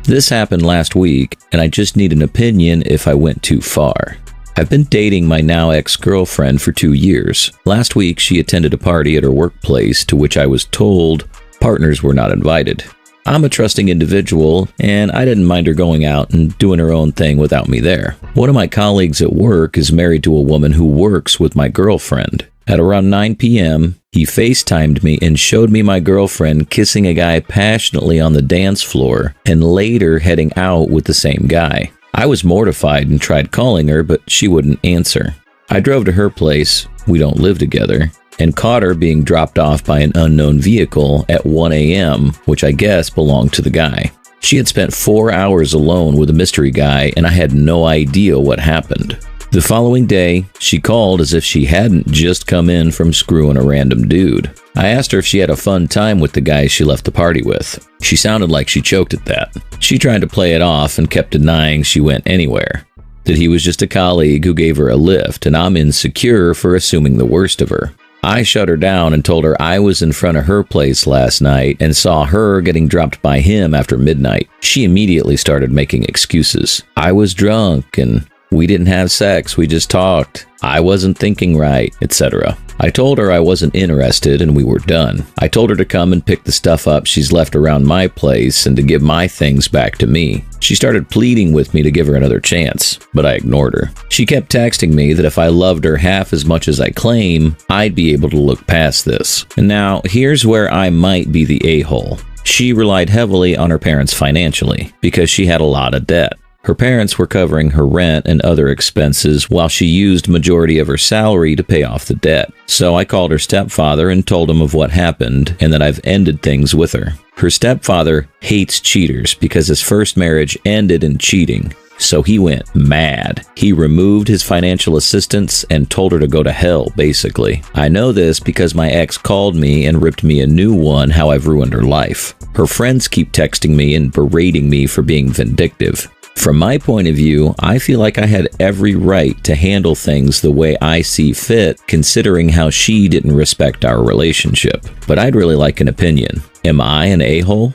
This happened last week, and I just need an opinion if I went too far. I've been dating my now ex-girlfriend for 2 years. Last week, she attended a party at her workplace to which I was told partners were not invited. I'm a trusting individual, and I didn't mind her going out and doing her own thing without me there. One of my colleagues at work is married to a woman who works with my girlfriend. At around 9 p.m., he FaceTimed me and showed me my girlfriend kissing a guy passionately on the dance floor and later heading out with the same guy. I was mortified and tried calling her, but she wouldn't answer. I drove to her place, we don't live together, and caught her being dropped off by an unknown vehicle at 1 a.m., which I guess belonged to the guy. She had spent 4 hours alone with a mystery guy, and I had no idea what happened. The following day, she called as if she hadn't just come in from screwing a random dude. I asked her if she had a fun time with the guy she left the party with. She sounded like she choked at that. She tried to play it off and kept denying she went anywhere, that he was just a colleague who gave her a lift, and I'm insecure for assuming the worst of her. I shut her down and told her I was in front of her place last night and saw her getting dropped by him after midnight. She immediately started making excuses. I was drunk and we didn't have sex, we just talked. I wasn't thinking right, etc. I told her I wasn't interested and we were done. I told her to come and pick the stuff up she's left around my place and to give my things back to me. She started pleading with me to give her another chance, but I ignored her. She kept texting me that if I loved her half as much as I claim, I'd be able to look past this. And now, here's where I might be the a-hole. She relied heavily on her parents financially because she had a lot of debt. Her parents were covering her rent and other expenses while she used majority of her salary to pay off the debt. So I called her stepfather and told him of what happened and that I've ended things with her. Her stepfather hates cheaters because his first marriage ended in cheating. So he went mad. He removed his financial assistance and told her to go to hell, basically. I know this because my ex called me and ripped me a new one how I've ruined her life. Her friends keep texting me and berating me for being vindictive. From my point of view, I feel like I had every right to handle things the way I see fit, considering how she didn't respect our relationship. But I'd really like an opinion. Am I an a-hole?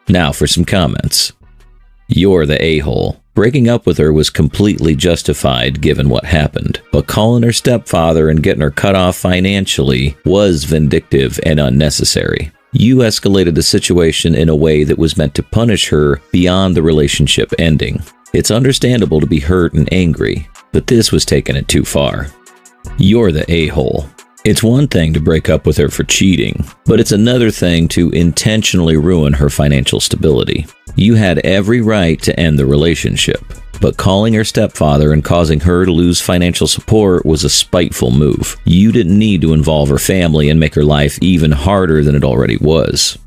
Now for some comments. You're the a-hole. Breaking up with her was completely justified given what happened, but calling her stepfather and getting her cut off financially was vindictive and unnecessary. You escalated the situation in a way that was meant to punish her beyond the relationship ending. It's understandable to be hurt and angry, but this was taking it too far. You're the a-hole. It's one thing to break up with her for cheating, but it's another thing to intentionally ruin her financial stability. You had every right to end the relationship, but calling her stepfather and causing her to lose financial support was a spiteful move. You didn't need to involve her family and make her life even harder than it already was.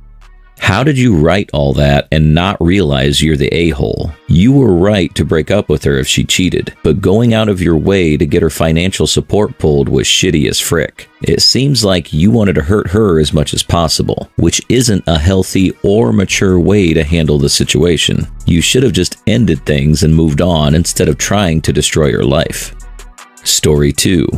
How did you write all that and not realize you're the a-hole? You were right to break up with her if she cheated, but going out of your way to get her financial support pulled was shitty as frick. It seems like you wanted to hurt her as much as possible, which isn't a healthy or mature way to handle the situation. You should have just ended things and moved on instead of trying to destroy her life. Story 2.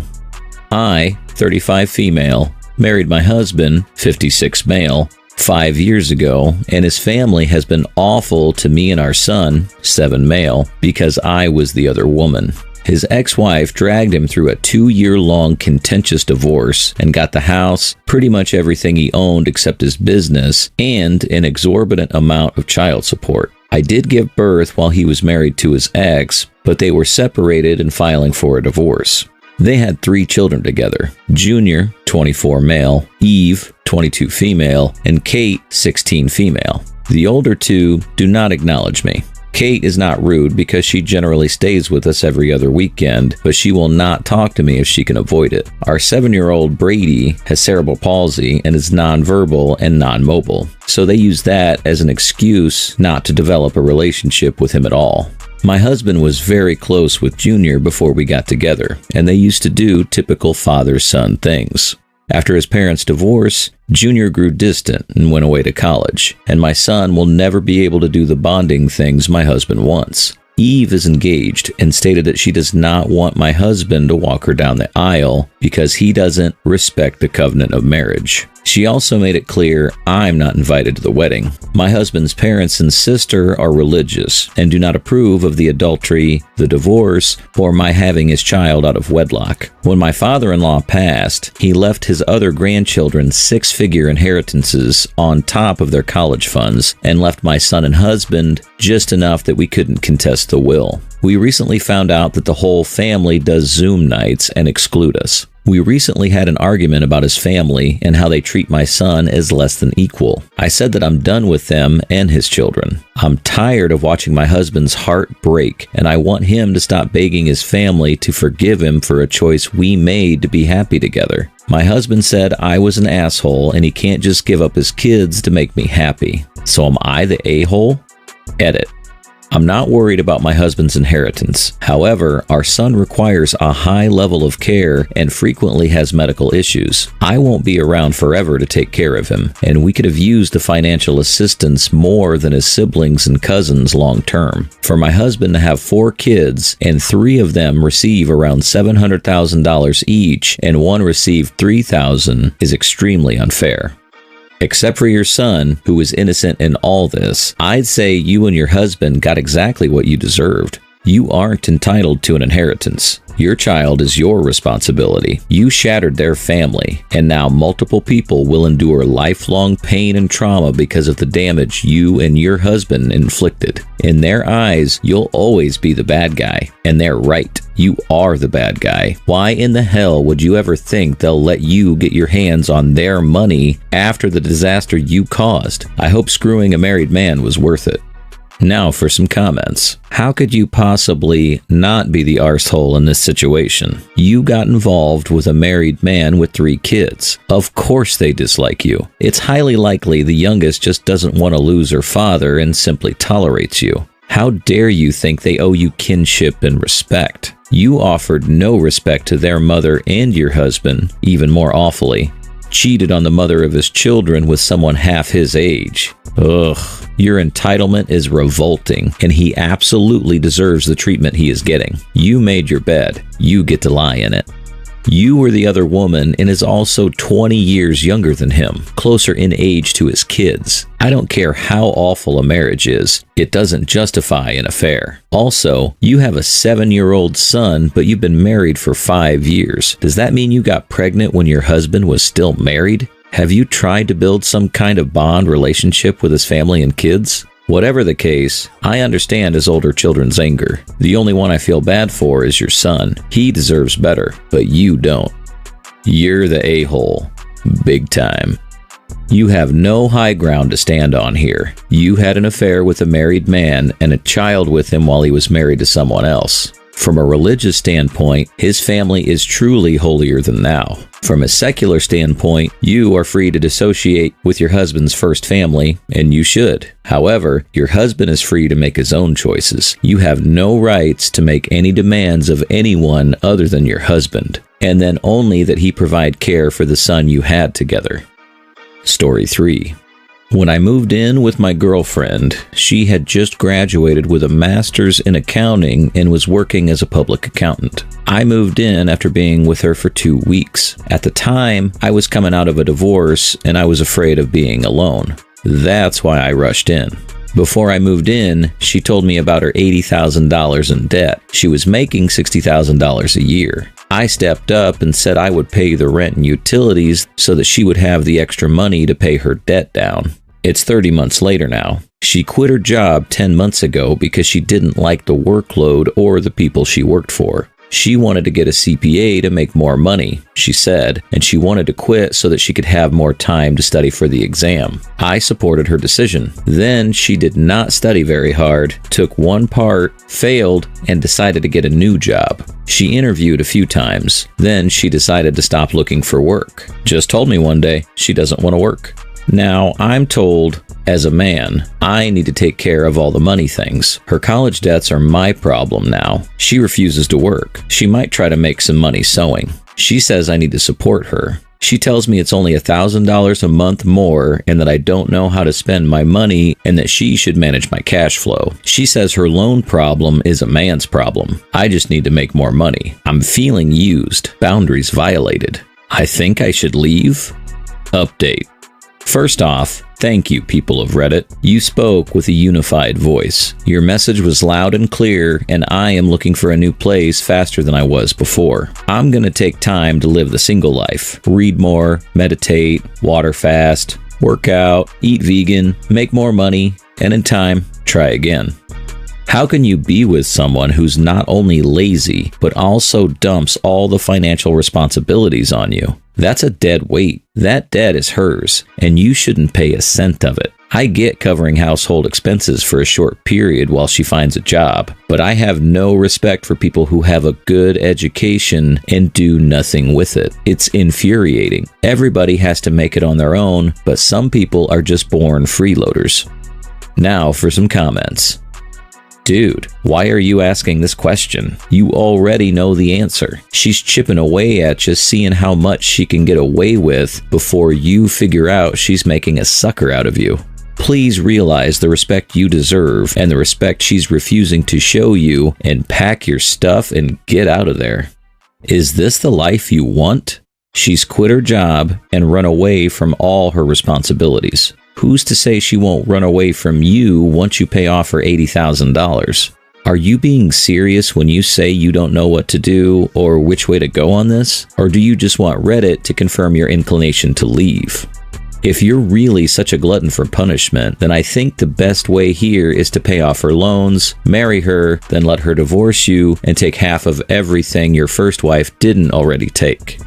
I, 35 female, married my husband, 56 male, 5 years ago, and his family has been awful to me and our son, 7 male, because I was the other woman. His ex-wife dragged him through a 2-year-long contentious divorce and got the house, pretty much everything he owned except his business, and an exorbitant amount of child support. I did give birth while he was married to his ex, but they were separated and filing for a divorce. They had 3 children together: Junior, 24 male, Eve, 22 female, and Kate, 16 female. The older 2 do not acknowledge me. Kate is not rude because she generally stays with us every other weekend, but she will not talk to me if she can avoid it. Our 7-year-old Brady has cerebral palsy and is nonverbal and non-mobile, so they use that as an excuse not to develop a relationship with him at all. My husband was very close with Junior before we got together, and they used to do typical father-son things. After his parents' divorce, Junior grew distant and went away to college, and my son will never be able to do the bonding things my husband wants. Eve is engaged and stated that she does not want my husband to walk her down the aisle because he doesn't respect the covenant of marriage. She also made it clear I'm not invited to the wedding. My husband's parents and sister are religious and do not approve of the adultery, the divorce, or my having his child out of wedlock. When my father-in-law passed, he left his other grandchildren six-figure inheritances on top of their college funds and left my son and husband just enough that we couldn't contest the will. We recently found out that the whole family does Zoom nights and exclude us. We recently had an argument about his family and how they treat my son as less than equal. I said that I'm done with them and his children. I'm tired of watching my husband's heart break, and I want him to stop begging his family to forgive him for a choice we made to be happy together. My husband said I was an asshole and he can't just give up his kids to make me happy. So am I the a-hole? Edit. I'm not worried about my husband's inheritance. However, our son requires a high level of care and frequently has medical issues. I won't be around forever to take care of him, and we could have used the financial assistance more than his siblings and cousins long term. For my husband to have 4 kids and 3 of them receive around $700,000 each and one receive $3,000 is extremely unfair. Except for your son, who is innocent in all this, I'd say you and your husband got exactly what you deserved. You aren't entitled to an inheritance. Your child is your responsibility. You shattered their family, and now multiple people will endure lifelong pain and trauma because of the damage you and your husband inflicted. In their eyes, you'll always be the bad guy, and they're right. You are the bad guy. Why in the hell would you ever think they'll let you get your hands on their money after the disaster you caused? I hope screwing a married man was worth it. Now for some comments. How could you possibly not be the arsehole in this situation? You got involved with a married man with 3 kids. Of course they dislike you. It's highly likely the youngest just doesn't want to lose her father and simply tolerates you. How dare you think they owe you kinship and respect? You offered no respect to their mother and your husband, even more awfully. Cheated on the mother of his children with someone half his age. Ugh. Your entitlement is revolting, and he absolutely deserves the treatment he is getting. You made your bed. You get to lie in it. You were the other woman and is also 20 years younger than him, closer in age to his kids. I don't care how awful a marriage is, it doesn't justify an affair. Also, you have a 7-year-old son, but you've been married for 5 years. Does that mean you got pregnant when your husband was still married? Have you tried to build some kind of bond relationship with his family and kids? Whatever the case, I understand his older children's anger. The only one I feel bad for is your son. He deserves better, but you don't. You're the a-hole. Big time. You have no high ground to stand on here. You had an affair with a married man and a child with him while he was married to someone else. From a religious standpoint, his family is truly holier than thou. From a secular standpoint, you are free to dissociate with your husband's first family, and you should. However, your husband is free to make his own choices. You have no rights to make any demands of anyone other than your husband, and then only that he provide care for the son you had together. Story 3. When I moved in with my girlfriend, she had just graduated with a master's in accounting and was working as a public accountant. I moved in after being with her for 2 weeks. At the time, I was coming out of a divorce and I was afraid of being alone. That's why I rushed in. Before I moved in, she told me about her $80,000 in debt. She was making $60,000 a year. I stepped up and said I would pay the rent and utilities so that she would have the extra money to pay her debt down. It's 30 months later now. She quit her job 10 months ago because she didn't like the workload or the people she worked for. She wanted to get a CPA to make more money, she said, and she wanted to quit so that she could have more time to study for the exam. I supported her decision. Then she did not study very hard, took one part, failed, and decided to get a new job. She interviewed a few times. Then she decided to stop looking for work. Just told me one day she doesn't want to work. Now, I'm told, as a man, I need to take care of all the money things. Her college debts are my problem now. She refuses to work. She might try to make some money sewing. She says I need to support her. She tells me it's only $1,000 a month more and that I don't know how to spend my money and that she should manage my cash flow. She says her loan problem is a man's problem. I just need to make more money. I'm feeling used. Boundaries violated. I think I should leave? Update. First off, thank you, people of Reddit. You spoke with a unified voice. Your message was loud and clear, and I am looking for a new place faster than I was before. I'm gonna take time to live the single life. Read more, meditate, water fast, work out, eat vegan, make more money, and in time, try again. How can you be with someone who's not only lazy, but also dumps all the financial responsibilities on you? That's a dead weight. That debt is hers, and you shouldn't pay a cent of it. I get covering household expenses for a short period while she finds a job, but I have no respect for people who have a good education and do nothing with it. It's infuriating. Everybody has to make it on their own, but some people are just born freeloaders. Now for some comments. Dude, why are you asking this question? You already know the answer. She's chipping away at you, seeing how much she can get away with before you figure out she's making a sucker out of you. Please realize the respect you deserve and the respect she's refusing to show you, and pack your stuff and get out of there. Is this the life you want? She's quit her job and run away from all her responsibilities. Who's to say she won't run away from you once you pay off her $80,000? Are you being serious when you say you don't know what to do or which way to go on this? Or do you just want Reddit to confirm your inclination to leave? If you're really such a glutton for punishment, then I think the best way here is to pay off her loans, marry her, then let her divorce you, and take half of everything your first wife didn't already take.